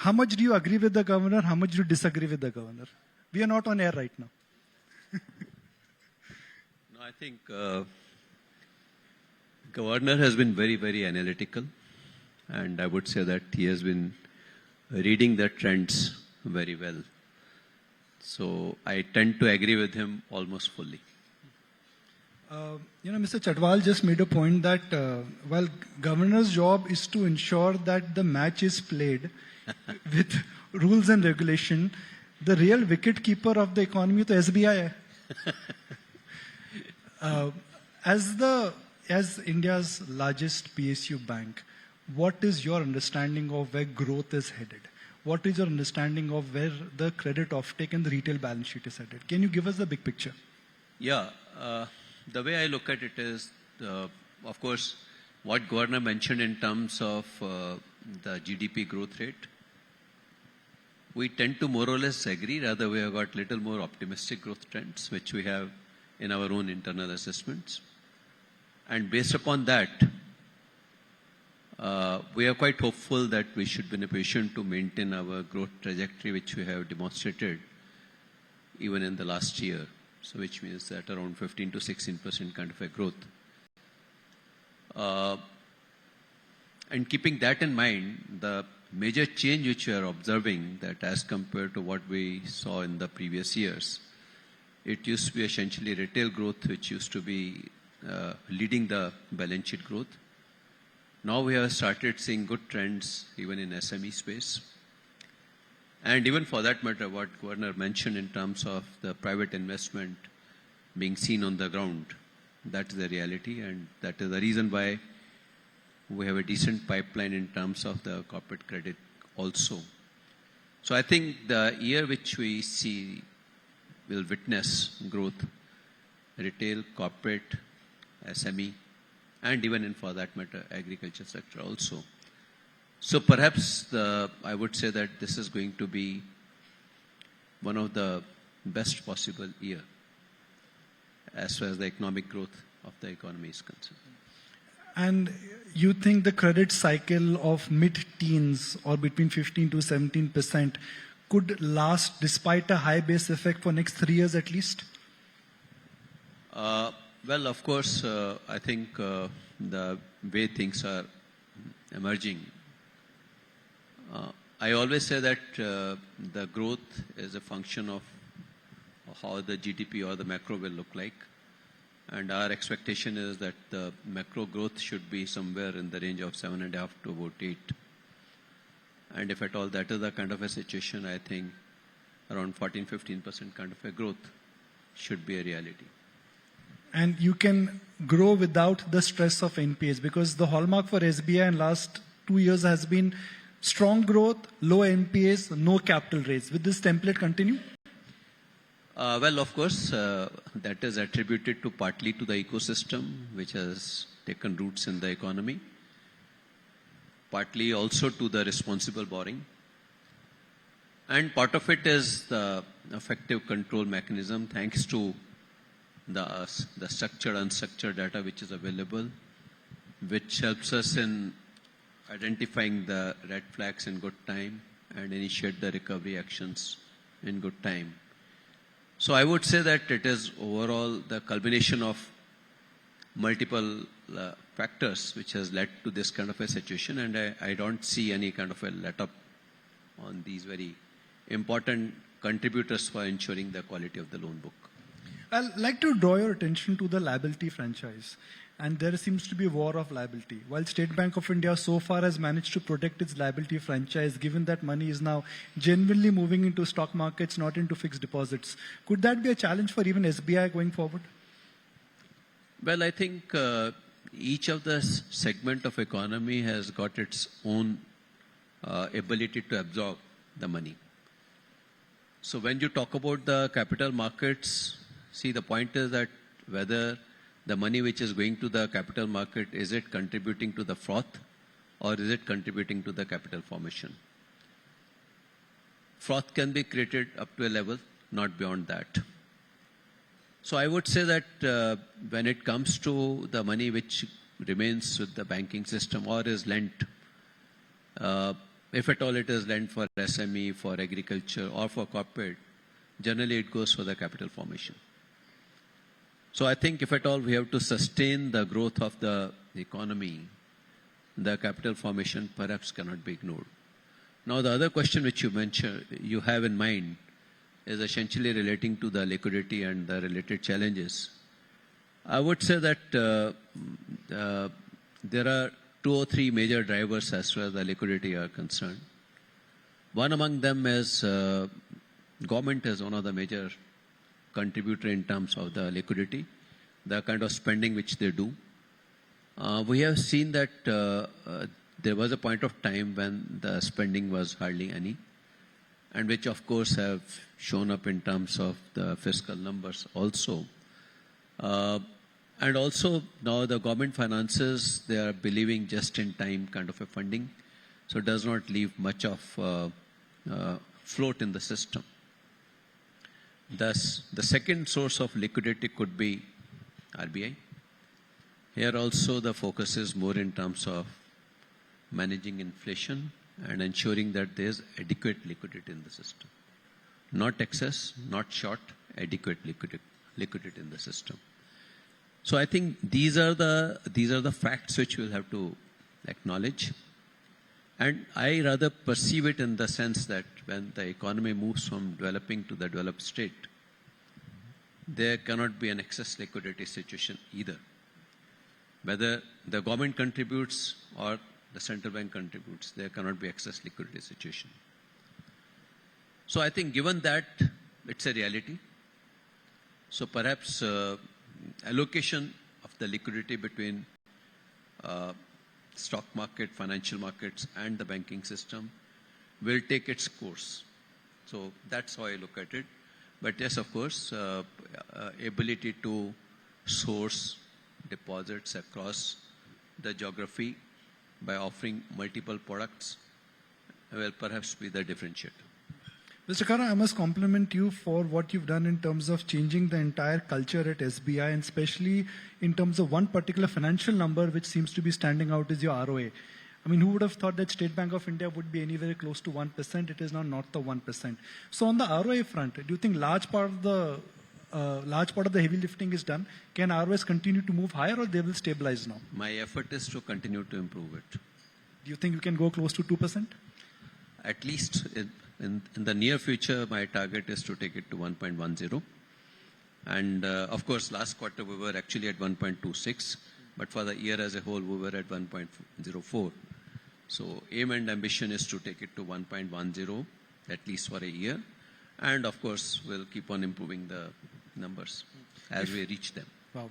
how much do you agree with the governor? How much do you disagree with the governor? We are not on air right now. No, I think governor has been very, very analytical, and I would say that he has been reading the trends very well. So I tend to agree with him almost fully. Mr. Chadwal just made a point that while governor's job is to ensure that the match is played with rules and regulation, the real wicket keeper of the economy is the SBI. As India's largest PSU bank, what is your understanding of where growth is headed? What is your understanding of where the credit offtake and the retail balance sheet is headed? Can you give us the big picture? Yeah. The way I look at it is, of course, what Governor mentioned in terms of the GDP growth rate, we tend to more or less agree. Rather, we have got little more optimistic growth trends, which we have in our own internal assessments. And based upon that, we are quite hopeful that we should be in a position to maintain our growth trajectory, which we have demonstrated even in the last year. So which means that around 15 to 16% kind of a growth. And keeping that in mind, the major change which we are observing, that as compared to what we saw in the previous years, it used to be essentially retail growth which used to be leading the balance sheet growth. Now we have started seeing good trends even in SME space. And even for that matter, what Governor mentioned in terms of the private investment being seen on the ground, that is the reality, and that is the reason why we have a decent pipeline in terms of the corporate credit also. So I think the year which we see will witness growth, retail, corporate, SME, and even in, for that matter, agriculture sector also. So perhaps I would say that this is going to be one of the best possible year as far as the economic growth of the economy is concerned. And you think the credit cycle of mid-teens or between 15 to 17% could last despite a high base effect for next 3 years at least? Well, of course, I think the way things are emerging, I always say that the growth is a function of how the GDP or the macro will look like. And our expectation is that the macro growth should be somewhere in the range of 7.5 to about 8. And if at all that is the kind of a situation, I think around 14-15% kind of a growth should be a reality. And you can grow without the stress of NPAs, because the hallmark for SBI in last 2 years has been strong growth, low NPAs, no capital raise. Will this template continue? Well, of course, that is attributed to partly to the ecosystem which has taken roots in the economy, partly also to the responsible borrowing. And part of it is the effective control mechanism, thanks to the structured, unstructured data which is available, which helps us in identifying the red flags in good time and initiate the recovery actions in good time. So I would say that it is overall the culmination of multiple factors which has led to this kind of a situation, and I don't see any kind of a let-up on these very important contributors for ensuring the quality of the loan book. I'd like to draw your attention to the liability franchise. And there seems to be a war of liability. While State Bank of India so far has managed to protect its liability franchise, given that money is now genuinely moving into stock markets, not into fixed deposits, could that be a challenge for even SBI going forward? Well, I think each of the segment of economy has got its own ability to absorb the money. So when you talk about the capital markets, see, the point is that whether the money which is going to the capital market, is it contributing to the froth or is it contributing to the capital formation? Froth can be created up to a level, not beyond that. So I would say that when it comes to the money which remains with the banking system or is lent, if at all it is lent for SME, for agriculture, or for corporate, generally it goes for the capital formation. So I think if at all we have to sustain the growth of the economy, the capital formation perhaps cannot be ignored. Now the other question which you mentioned, you have in mind, is essentially relating to the liquidity and the related challenges. I would say that there are 2 or 3 major drivers as far as the liquidity are concerned. One among them is government is one of the major contributor in terms of the liquidity, the kind of spending which they do. We have seen that there was a point of time when the spending was hardly any, and which of course have shown up in terms of the fiscal numbers also. And also now the government finances, they are believing just in time kind of a funding, so it does not leave much of float in the system. Thus, the second source of liquidity could be RBI. Here also the focus is more in terms of managing inflation and ensuring that there is adequate liquidity in the system. Not excess, not short, adequate liquidity in the system. So I think these are the facts which we'll have to acknowledge. And I rather perceive it in the sense that when the economy moves from developing to the developed state, there cannot be an excess liquidity situation either. Whether the government contributes or the central bank contributes, there cannot be excess liquidity situation. So I think given that, it's a reality. So perhaps allocation of the liquidity between stock market, financial markets and the banking system will take its course. So that's how I look at it. But yes, of course, ability to source deposits across the geography by offering multiple products will perhaps be the differentiator. Mr. Khara, I must compliment you for what you've done in terms of changing the entire culture at SBI, and especially in terms of one particular financial number which seems to be standing out is your ROA. I mean, who would have thought that State Bank of India would be anywhere close to 1%? It is now not the 1%. So on the ROA front, do you think large part of the heavy lifting is done? Can ROAs continue to move higher, or they will stabilize now? My effort is to continue to improve it. Do you think you can go close to 2%? At least in the near future, my target is to take it to 1.10. And of course, last quarter we were actually at 1.26, but for the year as a whole, we were at 1.04. So aim and ambition is to take it to 1.10, at least for a year. And of course, we'll keep on improving the numbers as we reach them. Wow.